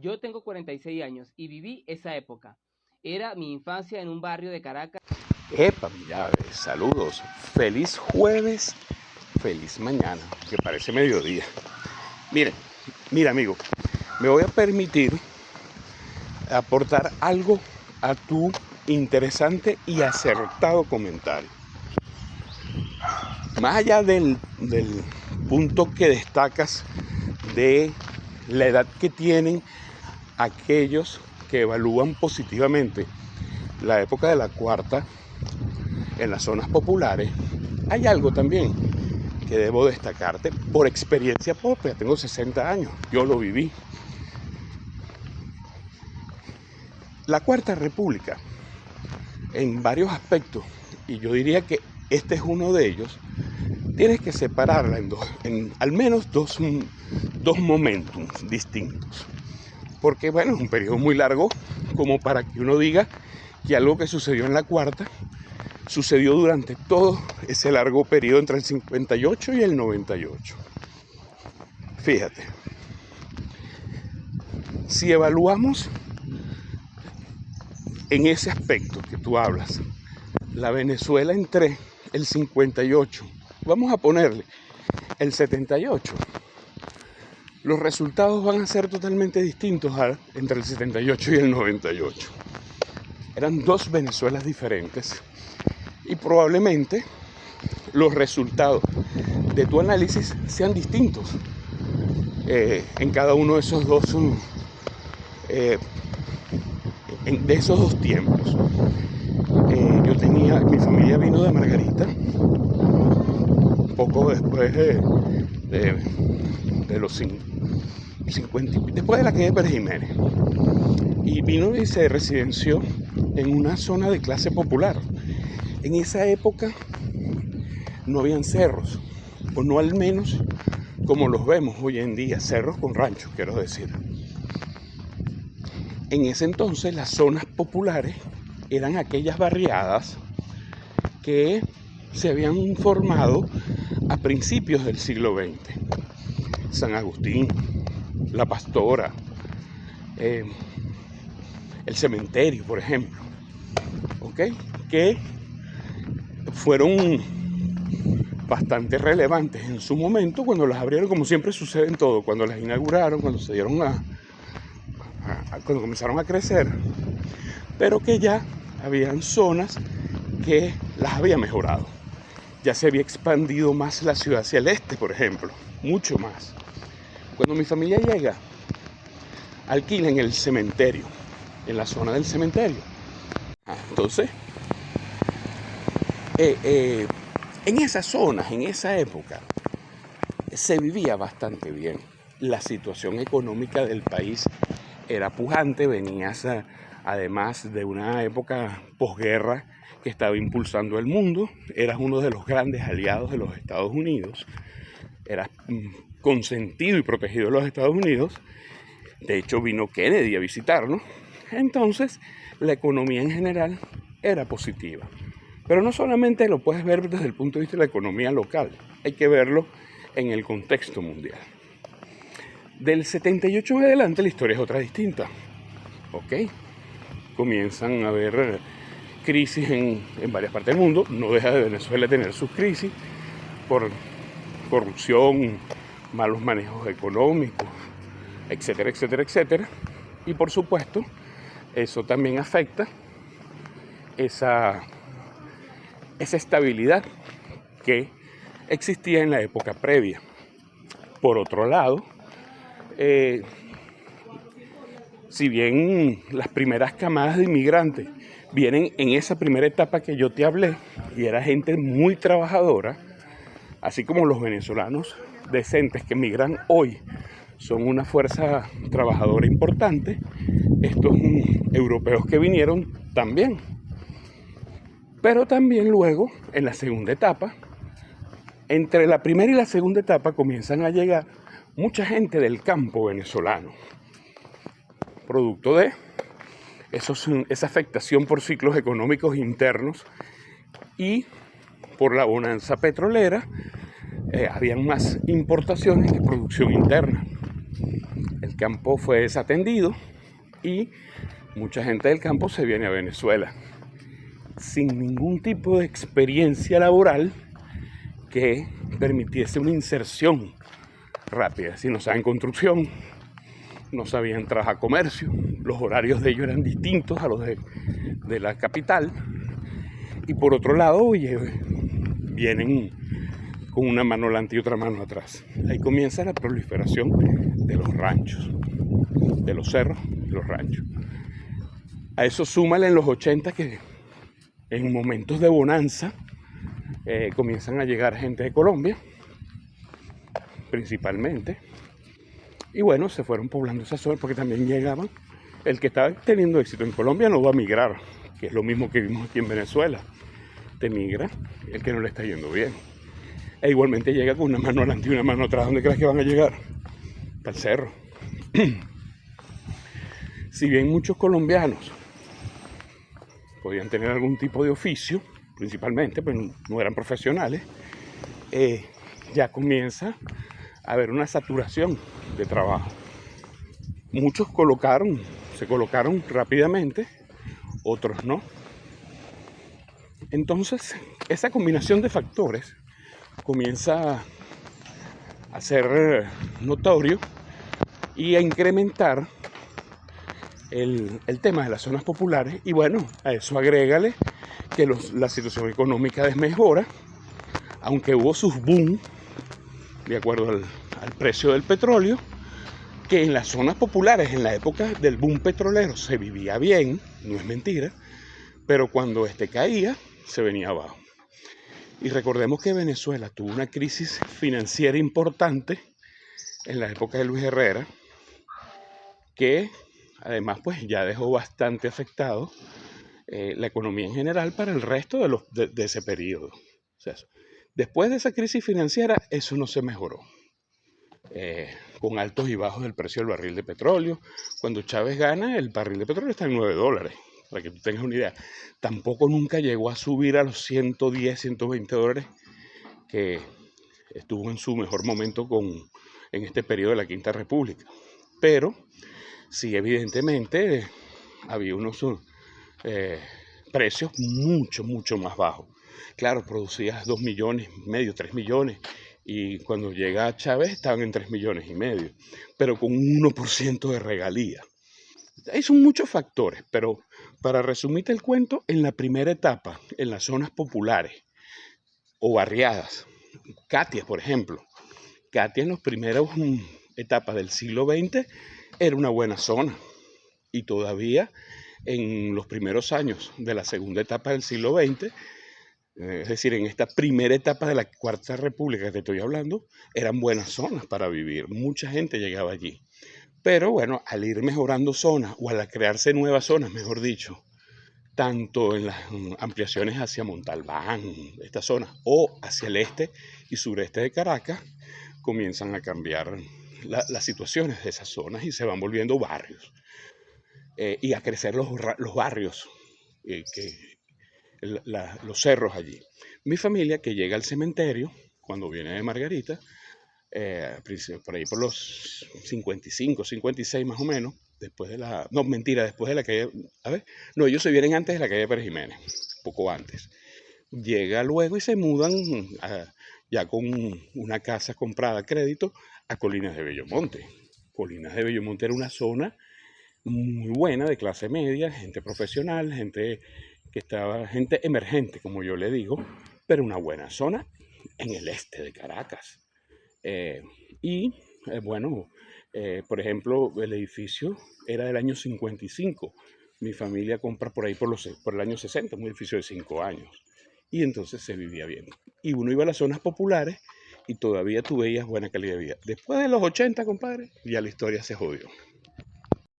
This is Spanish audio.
Yo tengo 46 años y viví esa época. Era mi infancia en un barrio de Caracas. Epa, mira, saludos. Feliz jueves, feliz mañana, que parece mediodía. Miren, mira amigo, me voy a permitir aportar algo a tu interesante y acertado comentario. Más allá del punto que destacas de la edad que tienen aquellos que evalúan positivamente la época de la cuarta en las zonas populares, hay algo también que debo destacarte por experiencia propia. Tengo 60 años, yo lo viví. La Cuarta República, en varios aspectos, y yo diría que este es uno de ellos, tienes que separarla en al menos dos momentos distintos. Porque bueno, es un periodo muy largo como para que uno diga que algo que sucedió en la cuarta sucedió durante todo ese largo periodo entre el 58 y el 98. Fíjate, si evaluamos en ese aspecto que tú hablas, la Venezuela entre el 58, vamos a ponerle el 78, los resultados van a ser totalmente distintos entre el 78 y el 98. Eran dos Venezuelas diferentes y probablemente los resultados de tu análisis sean distintos en cada uno de esos dos de esos dos tiempos. Mi familia vino de Margarita poco después de los 50, después de la caída de Pérez Jiménez, y vino y se residenció en una zona de clase popular. En esa época no habían cerros, o no al menos como los vemos hoy en día, cerros con ranchos, quiero decir. En ese entonces las zonas populares eran aquellas barriadas que se habían formado a principios del siglo XX. San Agustín, La Pastora, el cementerio, por ejemplo, ¿okay? Que fueron bastante relevantes en su momento cuando las abrieron, como siempre sucede en todo, cuando las inauguraron, cuando se dieron cuando comenzaron a crecer, pero que ya habían zonas que las había mejorado. Ya se había expandido más la ciudad hacia el este, por ejemplo, mucho más. Cuando mi familia llega, alquilan el cementerio, en la zona del cementerio. Entonces, en esas zonas, en esa época, se vivía bastante bien. La situación económica del país era pujante, venías además de una época posguerra que estaba impulsando el mundo, eras uno de los grandes aliados de los Estados Unidos, eras consentido y protegido de los Estados Unidos. De hecho vino Kennedy a visitarnos. Entonces la economía en general era positiva, pero no solamente lo puedes ver desde el punto de vista de la economía local, hay que verlo en el contexto mundial. Del 78 en adelante la historia es otra distinta, ¿ok? Comienzan a haber crisis en varias partes del mundo, no deja de Venezuela tener sus crisis por corrupción, malos manejos económicos, etcétera, etcétera, etcétera. Y por supuesto, eso también afecta esa estabilidad que existía en la época previa. Por otro lado, si bien las primeras camadas de inmigrantes vienen en esa primera etapa que yo te hablé, y era gente muy trabajadora, así como los venezolanos decentes que migran hoy son una fuerza trabajadora importante, estos europeos que vinieron también. Pero también luego, en la segunda etapa, entre la primera y la segunda etapa comienzan a llegar mucha gente del campo venezolano, producto de esa afectación por ciclos económicos internos y por la bonanza petrolera. Habían más importaciones que producción interna. campo fue desatendido y mucha gente del campo se viene a Venezuela sin ningún tipo de experiencia laboral que permitiese una inserción rápida. Si no saben construcción, no sabían trabajar comercio, los horarios de ellos eran distintos a los de la capital. Y por otro lado, vienen con una mano adelante y otra mano atrás. Ahí comienza la proliferación de los ranchos, de los cerros y los ranchos. A eso súmale en los 80 que en momentos de bonanza comienzan a llegar gente de Colombia, principalmente. Y bueno, se fueron poblando esas zonas porque también llegaban. El que estaba teniendo éxito en Colombia no va a migrar, que es lo mismo que vimos aquí en Venezuela. Te migra el que no le está yendo bien. E igualmente llega con una mano adelante y una mano atrás. ¿Dónde crees que van a llegar? Para el cerro. Si bien muchos colombianos podían tener algún tipo de oficio, principalmente, pues no eran profesionales, ya comienza a haber una saturación de trabajo. Muchos se colocaron rápidamente, otros no. Entonces, esa combinación de factores comienza a ser notorio y a incrementar el tema de las zonas populares. Y bueno, a eso agrégale que la situación económica desmejora, aunque hubo sus boom de acuerdo al precio del petróleo, que en las zonas populares, en la época del boom petrolero, se vivía bien, no es mentira, pero cuando caía, se venía abajo. Y recordemos que Venezuela tuvo una crisis financiera importante en la época de Luis Herrera, que además pues ya dejó bastante afectado la economía en general para el resto de ese periodo. O sea, después de esa crisis financiera, eso no se mejoró. Con altos y bajos del precio del barril de petróleo. Cuando Chávez gana, el barril de petróleo está en $9, para que tú tengas una idea. Tampoco nunca llegó a subir a los 110, 120 dólares, que estuvo en su mejor momento en este periodo de la Quinta República. Pero sí, evidentemente, había unos precios mucho más bajos. Claro, producías 2,5 millones, 3 millones, y cuando llega Chávez estaban en 3,5 millones, pero con un 1% de regalía. Ahí son muchos factores, pero para resumirte el cuento, en la primera etapa, en las zonas populares o barriadas, Catia, por ejemplo, Catia en las primeras etapas del siglo XX era una buena zona, y todavía en los primeros años de la segunda etapa del siglo XX, es decir, en esta primera etapa de la Cuarta República que te estoy hablando, eran buenas zonas para vivir, mucha gente llegaba allí. Pero bueno, al ir mejorando zonas, o al crearse nuevas zonas, mejor dicho, tanto en las ampliaciones hacia Montalbán, esta zona, o hacia el este y sureste de Caracas, comienzan a cambiar las situaciones de esas zonas y se van volviendo barrios. Y a crecer los barrios, los cerros allí. Mi familia, que llega al cementerio, cuando viene de Margarita, por ahí por los 55, 56 más o menos, después de la calle, ellos se vienen antes de la calle Pérez Jiménez, poco antes. Llega luego y se mudan ya con una casa comprada a crédito a Colinas de Bellomonte. Colinas de Bellomonte era una zona muy buena, de clase media, gente profesional, gente emergente, como yo le digo, pero una buena zona en el este de Caracas. Por ejemplo, el edificio era del año 55. Mi familia compra por ahí por el año 60, un edificio de 5 años. Y entonces se vivía bien. Y uno iba a las zonas populares y todavía tú veías buena calidad de vida. Después de los 80, compadre, ya la historia se jodió.